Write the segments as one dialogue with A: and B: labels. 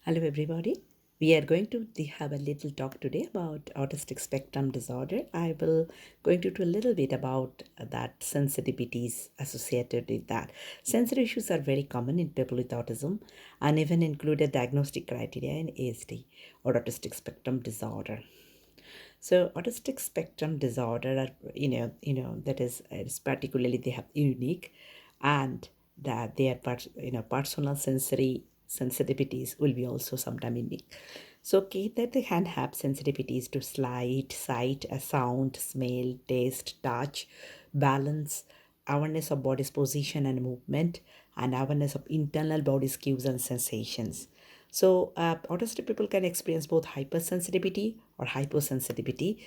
A: Hello everybody. We are going to have a little talk today about autistic spectrum disorder. I will going to do a little bit about that sensitivities associated with that. Sensory issues are very common in people with autism and even include a diagnostic criteria in ASD or autistic spectrum disorder. So autistic spectrum disorder are that is particularly they have unique and that their personal sensory sensitivities will be also sometimes unique. So okay, that they can have sensitivities to sight, sound, smell, taste, touch, balance, awareness of body's position and movement, and awareness of internal body cues and sensations. So, autistic people can experience both hypersensitivity or hyposensitivity,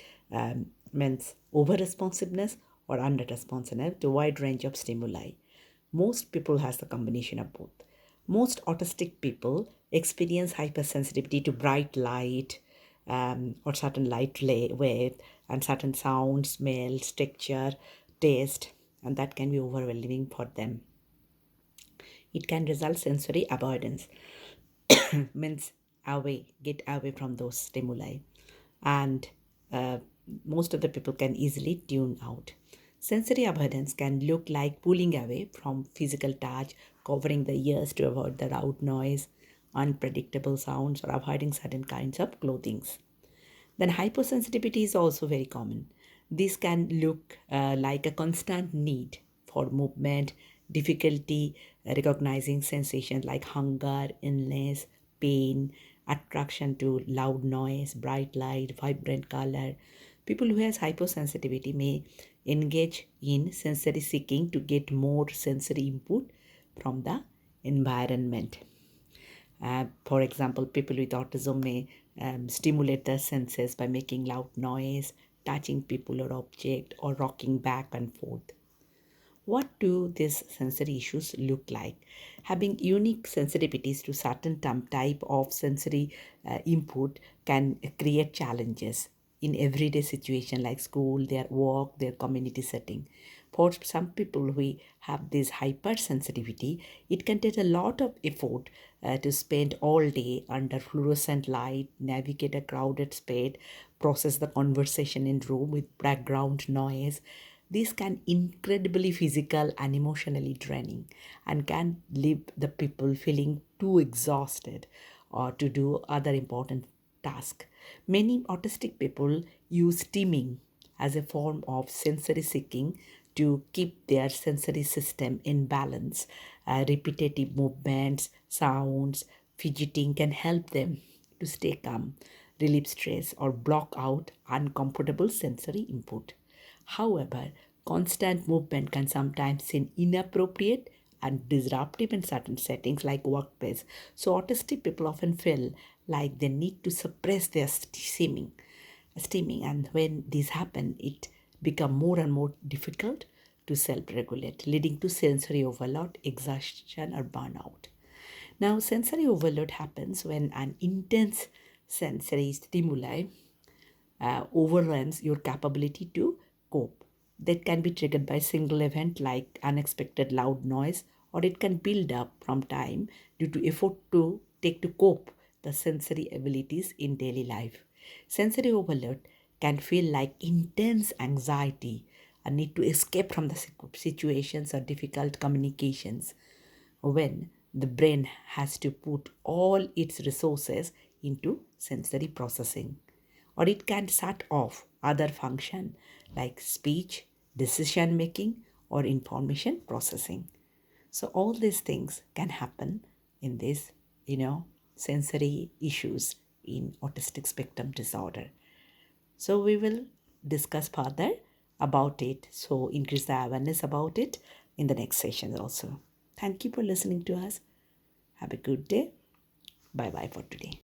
A: means over responsiveness or under responsiveness to a wide range of stimuli. Most people has the combination of both. Most autistic people experience hypersensitivity to bright light or certain wave and certain sounds, smells, texture, taste, and that can be overwhelming for them. It can result sensory avoidance means get away from those stimuli, and uh, most of the people can easily tune out. Sensory avoidance can look like pulling away from physical touch, covering the ears to avoid the loud noise, unpredictable sounds, or avoiding certain kinds of clothing. Then hypersensitivity is also very common. This can look like a constant need for movement, difficulty recognizing sensations like hunger, illness, pain, attraction to loud noise, bright light, vibrant color. People who has hypersensitivity may engage in sensory seeking to get more sensory input from the environment. For example, people with autism may stimulate their senses by making loud noise, touching people or object, or rocking back and forth. What do these sensory issues look like? Having unique sensitivities to certain type of sensory input can create challenges in everyday situation like school, their work, their community setting. For some people who have this hypersensitivity, it can take a lot of effort to spend all day under fluorescent light, navigate a crowded space, process the conversation in room with background noise. This can incredibly physical and emotionally draining and can leave the people feeling too exhausted or to do other important tasks. Many autistic people use stimming as a form of sensory seeking to keep their sensory system in balance. Repetitive movements, sounds, fidgeting can help them to stay calm, relieve stress, or block out uncomfortable sensory input. However, constant movement can sometimes seem inappropriate and disruptive in certain settings like workplace. So autistic people often feel like they need to suppress their steaming, and when this happen, it become more and more difficult to self-regulate, leading to sensory overload, exhaustion, or burnout. Now, sensory overload happens when an intense sensory stimuli overruns your capability to cope. That can be triggered by single event like unexpected loud noise, or it can build up from time due to effort to take to cope the sensory abilities in daily life. Sensory overload can feel like intense anxiety, a need to escape from the situations or difficult communications when the brain has to put all its resources into sensory processing, or it can shut off other function like speech, decision making, or information processing. So all these things can happen in this sensory issues in autistic spectrum disorder. So we will discuss further about it, so increase the awareness about it in the next session also. Thank you for listening to us. Have a good day. Bye bye for today.